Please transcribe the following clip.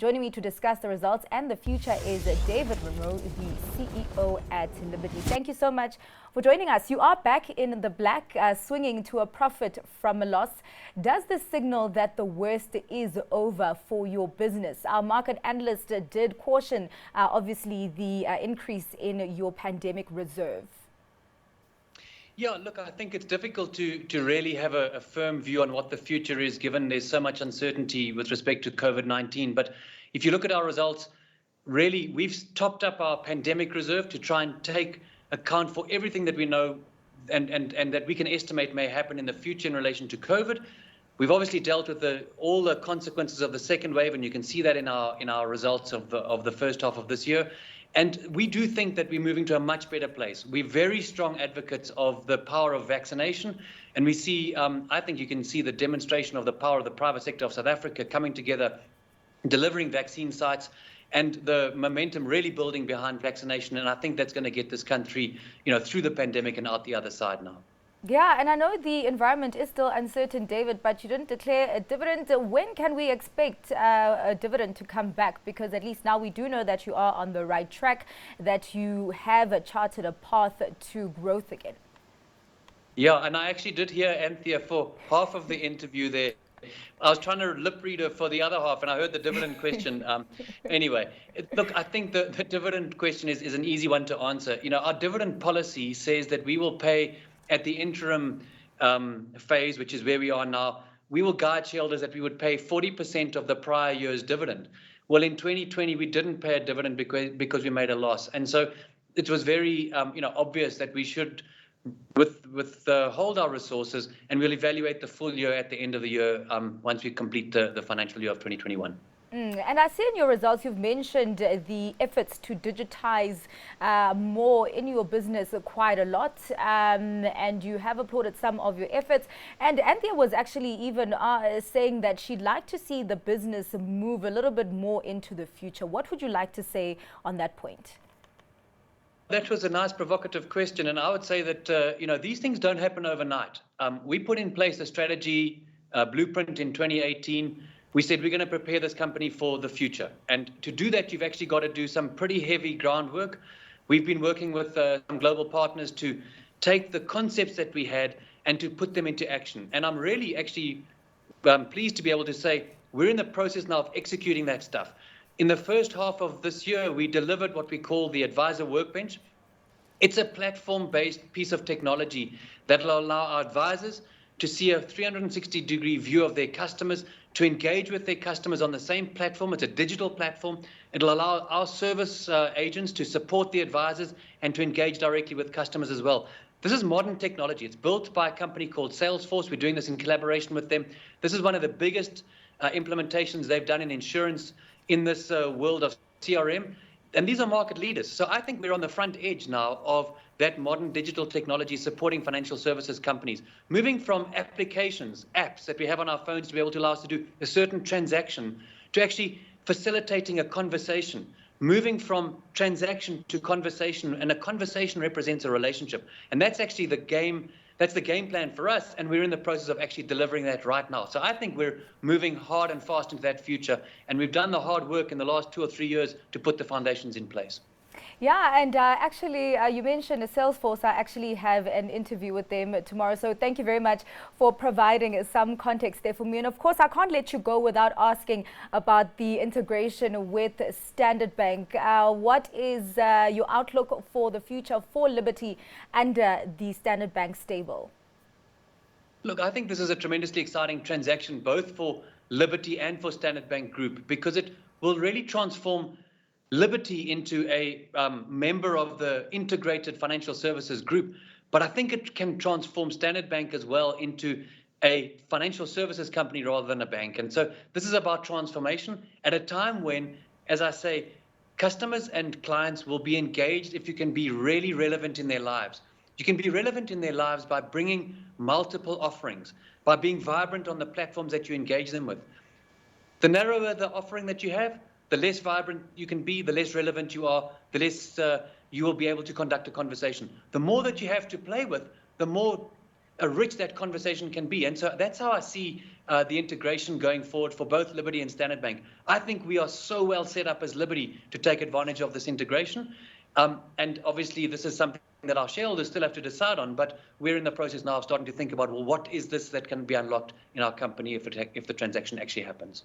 Joining me to discuss the results and the future is David Munro, the CEO at Liberty. Thank you so much for joining us. You are back in the black, swinging to a profit from a loss. Does this signal that the worst is over for your business? Our market analyst did caution, obviously, the increase in your pandemic reserve. Yeah, look, I think it's difficult to really have a firm view on what the future is, given there's so much uncertainty with respect to COVID-19. But if you look at our results, really, we've topped up our pandemic reserve to try and take account for everything that we know and that we can estimate may happen in the future in relation to COVID. We've obviously dealt with all the consequences of the second wave, and you can see that in our results of the first half of this year. And we do think that we're moving to a much better place. We're very strong advocates of the power of vaccination. And we see, I think you can see the demonstration of the power of the private sector of South Africa coming together, delivering vaccine sites, and the momentum really building behind vaccination. And I think that's going to get this country, through the pandemic and out the other side now. Yeah, and I know the environment is still uncertain, David, but you didn't declare a dividend. When can we expect a dividend to come back? Because at least now we do know that you are on the right track, that you have charted a path to growth again. Yeah, and I actually did hear Anthea for half of the interview there. I was trying to lip read her for the other half, and I heard the dividend question. Anyway, look, I think the dividend question is an easy one to answer. Our dividend policy says that we will pay at the interim phase, which is where we are now. We will guide shareholders that we would pay 40% of the prior year's dividend. Well, in 2020, we didn't pay a dividend because we made a loss. And so it was very obvious that we should hold our resources, and we'll evaluate the full year at the end of the year once we complete the financial year of 2021. And I see in your results you've mentioned the efforts to digitize more in your business quite a lot, and you have applauded some of your efforts. And Anthea was actually even saying that she'd like to see the business move a little bit more into the future. What would you like to say on that point? That was a nice provocative question, and I would say that these things don't happen overnight. We put in place a strategy blueprint in 2018. We said we're going to prepare this company for the future. And to do that, you've actually got to do some pretty heavy groundwork. We've been working with some global partners to take the concepts that we had and to put them into action. And I'm really actually pleased to be able to say we're in the process now of executing that stuff. In the first half of this year, we delivered what we call the Advisor Workbench. It's a platform-based piece of technology that will allow our advisors to see a 360-degree view of their customers, to engage with their customers on the same platform. It's a digital platform. It'll allow our service agents to support the advisors and to engage directly with customers as well. This is modern technology. It's built by a company called Salesforce. We're doing this in collaboration with them. This is one of the biggest implementations they've done in insurance in this world of CRM. And these are market leaders. So I think we're on the front edge now of that modern digital technology supporting financial services companies, moving from apps that we have on our phones to be able to allow us to do a certain transaction to actually facilitating a conversation, moving from transaction to conversation. And a conversation represents a relationship. And that's actually the game. That's the game plan for us, and we're in the process of actually delivering that right now. So I think we're moving hard and fast into that future, and we've done the hard work in the last 2 or 3 years to put the foundations in place. Yeah, and actually, you mentioned Salesforce. I actually have an interview with them tomorrow. So thank you very much for providing some context there for me. And of course, I can't let you go without asking about the integration with Standard Bank. What is your outlook for the future for Liberty under the Standard Bank stable? Look, I think this is a tremendously exciting transaction, both for Liberty and for Standard Bank Group, because it will really transform Liberty into a member of the integrated financial services group. But I think it can transform Standard Bank as well into a financial services company rather than a bank. And so this is about transformation at a time when, as I say, customers and clients will be engaged if you can be really relevant in their lives. You can be relevant in their lives by bringing multiple offerings, by being vibrant on the platforms that you engage them with. The narrower the offering that you have, the less vibrant you can be, the less relevant you are, the less you will be able to conduct a conversation. The more that you have to play with, the more rich that conversation can be. And so that's how I see the integration going forward for both Liberty and Standard Bank. I think we are so well set up as Liberty to take advantage of this integration. And obviously, this is something that our shareholders still have to decide on, but we're in the process now of starting to think about, well, what is this that can be unlocked in our company if the transaction actually happens?